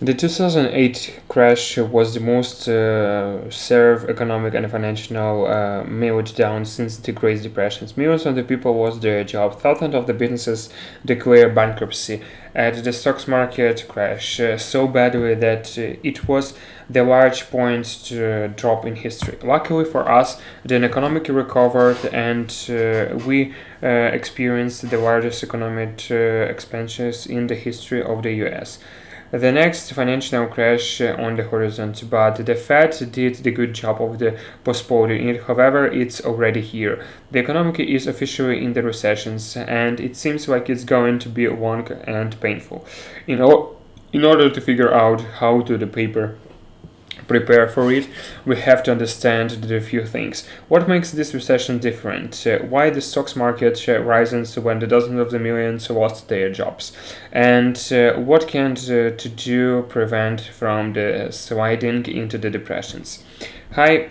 The 2008 crash was the most severe economic and financial meltdown since the Great Depression. Millions of the people lost their job. Thousands of the businesses declared bankruptcy. The stock market crash so badly that it was the large point drop in history. Luckily for us, the economic recovered and we experienced the largest economic expansions in the history of the U.S. The next financial crash on the horizon, but the Fed did the good job of the postponing it. However, it's already here. The economy is officially in the recessions, and it seems like it's going to be long and painful. In order to figure out how to the paper prepare for it, we have to understand the few things. What makes this recession different? Why the stock market rises when the dozens of the millions lost their jobs? And what can to do prevent from the sliding into the depressions? Hi,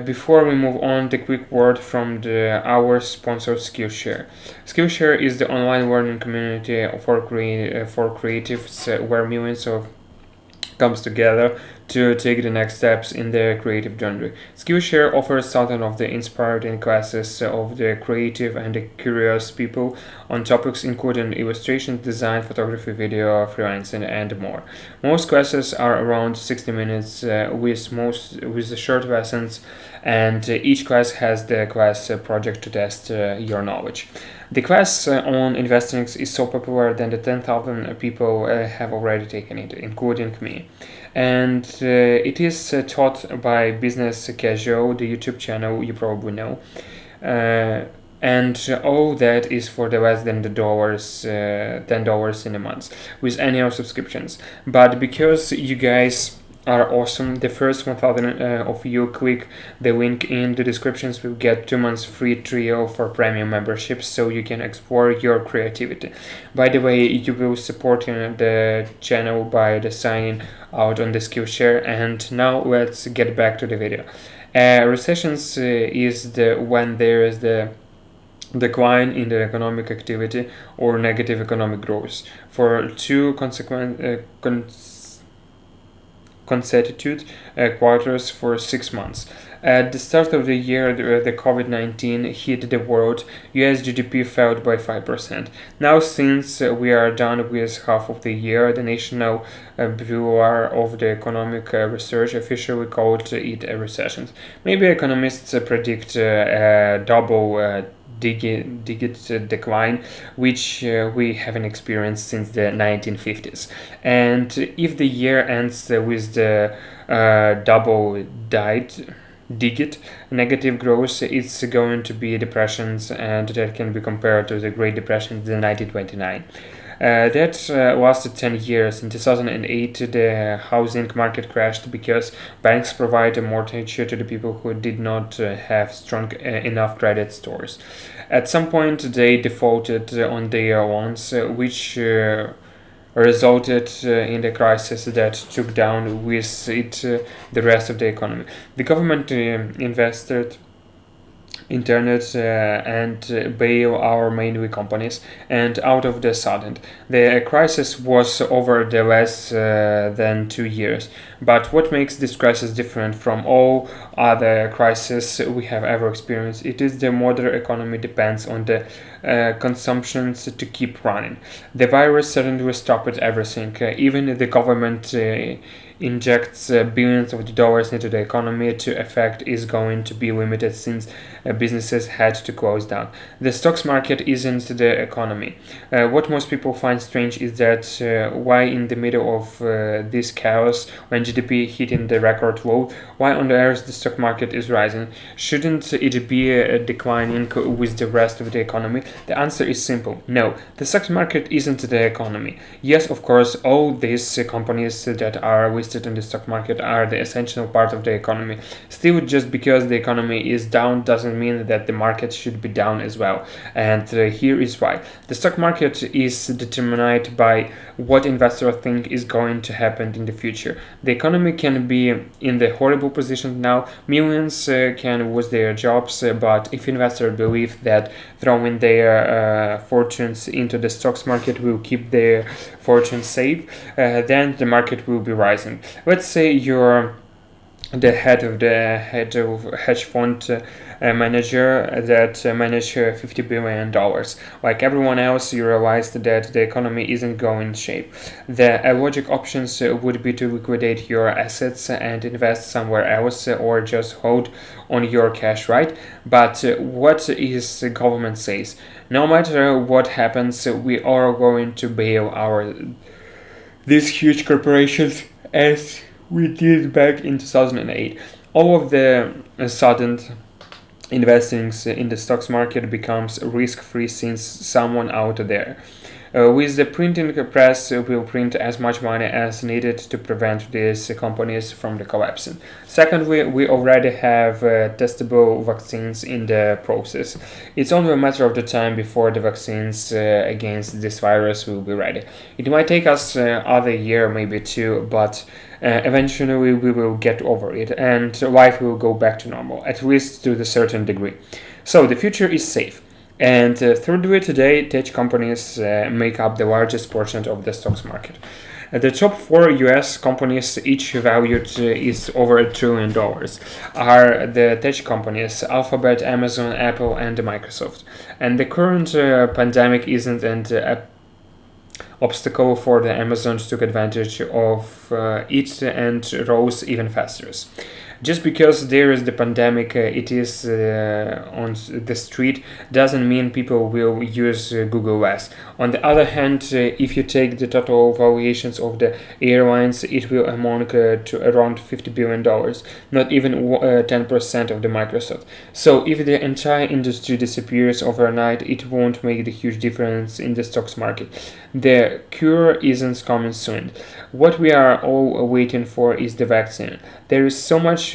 before we move on, the quick word from our sponsor Skillshare. Skillshare is the online learning community for creatives where millions of comes together to take the next steps in their creative journey. Skillshare offers thousands of the inspiring classes of the creative and the curious people on topics including illustration, design, photography, video, freelancing, and more. Most classes are around 60 minutes with the short lessons, and each class has the class project to test your knowledge. The class on investing is so popular that the 10,000 people have already taken it, including me. And it is taught by Business Casual, the YouTube channel you probably know. And all that is for the less than the $10 in a month with annual subscriptions. But because you guys are awesome, the first 1000 of you click the link in the descriptions will get 2 months free trial for premium memberships, so you can explore your creativity. By the way, you will support the channel by the signing out on the Skillshare. And now let's get back to the video. Recessions is when there is the decline in the economic activity or negative economic growth for two consecutive quarters for 6 months. At the start of the year, the COVID-19 hit the world. US GDP fell by 5%. Now, since we are done with half of the year, the National Bureau of the Economic Research officially called it a recession. Maybe economists predict a double digit decline, which we haven't experienced since the 1950s. And if the year ends with the double digit negative growth, it's going to be depressions, and that can be compared to the Great Depression in 1929. That lasted 10 years. In 2008, the housing market crashed because banks provided a mortgage to the people who did not have strong enough credit scores. At some point, they defaulted on their loans, which resulted in the crisis that took down with it the rest of the economy. The government invested internet and bail our mainly companies, and out of the sudden the crisis was over the less than 2 years. But what makes this crisis different from all other crises we have ever experienced? It is the modern economy depends on the consumptions to keep running. The virus suddenly stopped everything. Even the government injects billions of dollars into the economy to effect is going to be limited since businesses had to close down. The stocks market isn't the economy. What most people find strange is that why in the middle of this chaos, when GDP hitting the record low, why on earth the stock market is rising? Shouldn't it be declining with the rest of the economy? The answer is simple: no. The stock market isn't the economy. Yes, of course, all these companies that are listed in the stock market are the essential part of the economy. Still, just because the economy is down doesn't mean that the market should be down as well. And here is why. The stock market is determined by what investors think is going to happen in the future. The economy can be in the horrible position now. Millions can lose their jobs, but if investors believe that throwing their fortunes into the stocks market will keep their fortunes safe, then the market will be rising. Let's say you're the head of hedge fund manager that manage $50 billion. Like everyone else, you realized that the economy isn't going shape. The logic options would be to liquidate your assets and invest somewhere else, or just hold on your cash, right? But what is the government says? No matter what happens, we are going to bail our these huge corporations as we did back in 2008. All of the sudden investing in the stocks market becomes risk-free since someone out there with the printing press will print as much money as needed to prevent these companies from the collapsing. Secondly, we already have testable vaccines in the process. It's only a matter of the time before the vaccines against this virus will be ready. It might take us other year, maybe two, but eventually we will get over it and life will go back to normal, at least to a certain degree. So the future is safe. And thirdly, today, tech companies make up the largest portion of the stocks market. The top four US companies, each valued is over $1 trillion, are the tech companies Alphabet, Amazon, Apple, and Microsoft. And the current pandemic isn't an obstacle for the Amazon to take advantage of it and rose even faster. Just because there is the pandemic, it is on the street, doesn't mean people will use Google less. On the other hand, if you take the total valuations of the airlines, it will amount to around $50 billion, not even 10% of the Microsoft. So if the entire industry disappears overnight, it won't make the huge difference in the stocks market. The cure isn't coming soon. What we are all waiting for is the vaccine. There is so much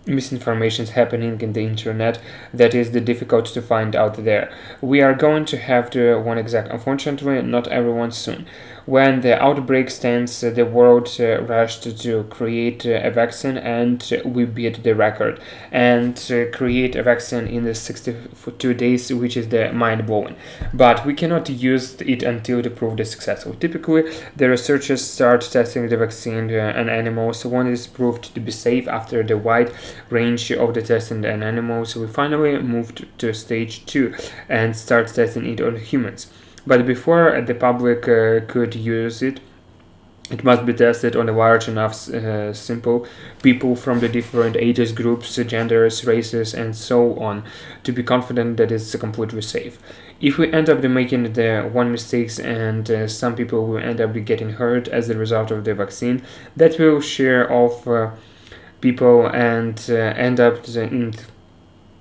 misinformation happening in the internet that is difficult to find out there. We are going to have to one exact. Unfortunately, not everyone soon. When the outbreak stands, the world rushed to create a vaccine, and we beat the record and create a vaccine in the 62 days, which is the mind-blowing. But we cannot use it until to prove the successful. Typically, the researchers start testing the vaccine on animals. When it is proved to be safe after the wide range of the testing on animals, we finally moved to stage 2 and start testing it on humans. But before the public could use it, it must be tested on a large enough sample, people from the different ages groups, genders, races, and so on, to be confident that it's completely safe. If we end up making the one mistakes and some people will end up getting hurt as a result of the vaccine, that will share off people and end up in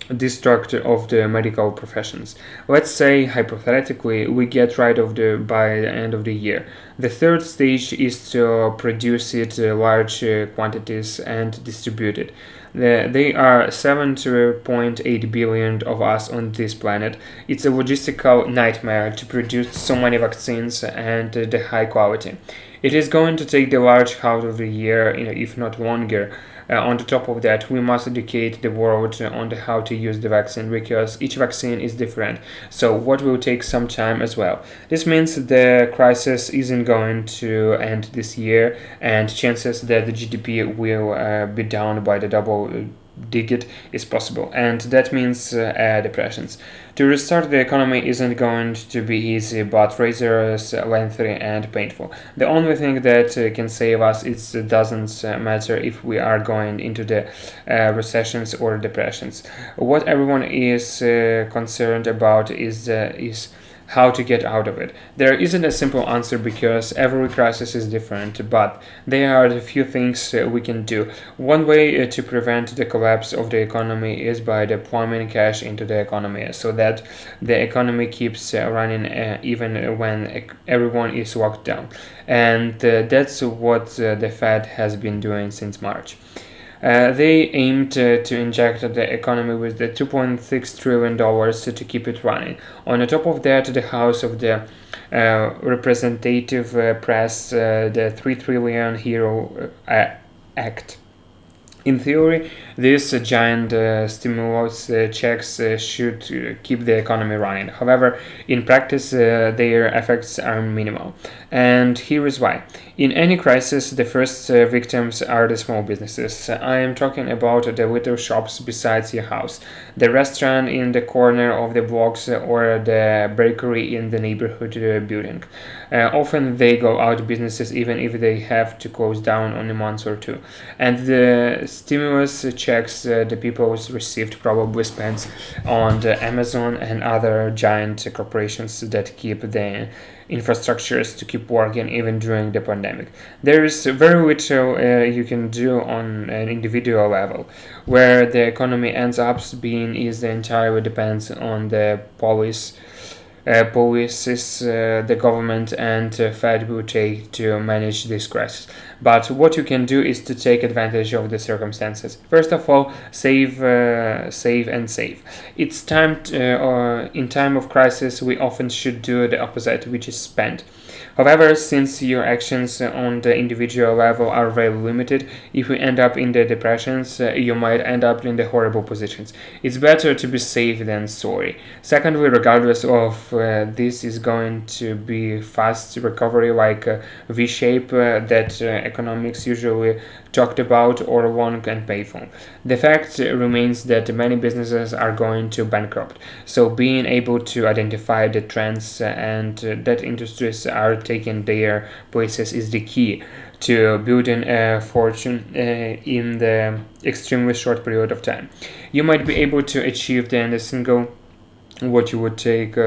destruct of the medical professions. Let's say hypothetically we get rid of the by the end of the year. The third stage is to produce it large quantities and distribute it. There are 7.8 billion of us on this planet. It's a logistical nightmare to produce so many vaccines and the high quality. It is going to take the large half of the year, if not longer. On the top of that, we must educate the world on how to use the vaccine because each vaccine is different. So what will take some time as well. This means the crisis isn't going to end this year, and chances that the GDP will be down by the double digit is possible, and that means depressions. To restart the economy isn't going to be easy, but rather lengthy and painful. The only thing that can save us it doesn't matter if we are going into the recessions or depressions. What everyone is concerned about is how to get out of it. There isn't a simple answer because every crisis is different, but there are a few things we can do. One way to prevent the collapse of the economy is by deploying cash into the economy so that the economy keeps running even when everyone is locked down. And that's what the Fed has been doing since March. They aimed to inject the economy with the $2.6 trillion to keep it running. On the top of that, the House of the Representative pressed the $3 trillion act. In theory, these giant stimulus checks should keep the economy running. However, in practice, their effects are minimal. And here is why. In any crisis, the first victims are the small businesses. I am talking about the little shops besides your house, the restaurant in the corner of the blocks, or the bakery in the neighborhood building. Often they go out of businesses even if they have to close down on a month or two. And the stimulus checks the people received probably spent on the Amazon and other giant corporations that keep the infrastructures to keep working even during the pandemic. There is very little you can do on an individual level. Where the economy ends up being is entirely depends on the policies the government and Fed will take to manage this crisis. But what you can do is to take advantage of the circumstances. First of all, save, and save. It's time in time of crisis, we often should do the opposite, which is spend. However, since your actions on the individual level are very limited, if you end up in the depressions, you might end up in the horrible positions. It's better to be safe than sorry. Secondly, regardless of this is going to be fast recovery like V-shape that economics usually talked about or long and painful. The fact remains that many businesses are going to bankrupt. So being able to identify the trends and that industries are taking their places is the key to building a fortune in the extremely short period of time. You might be able to achieve the single what you would take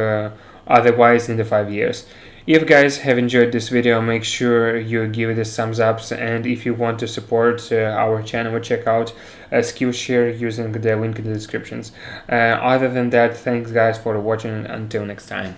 otherwise in the 5 years. If guys have enjoyed this video, make sure you give it a thumbs up, and if you want to support our channel, check out Skillshare using the link in the descriptions. Other than that, thanks guys for watching, until next time.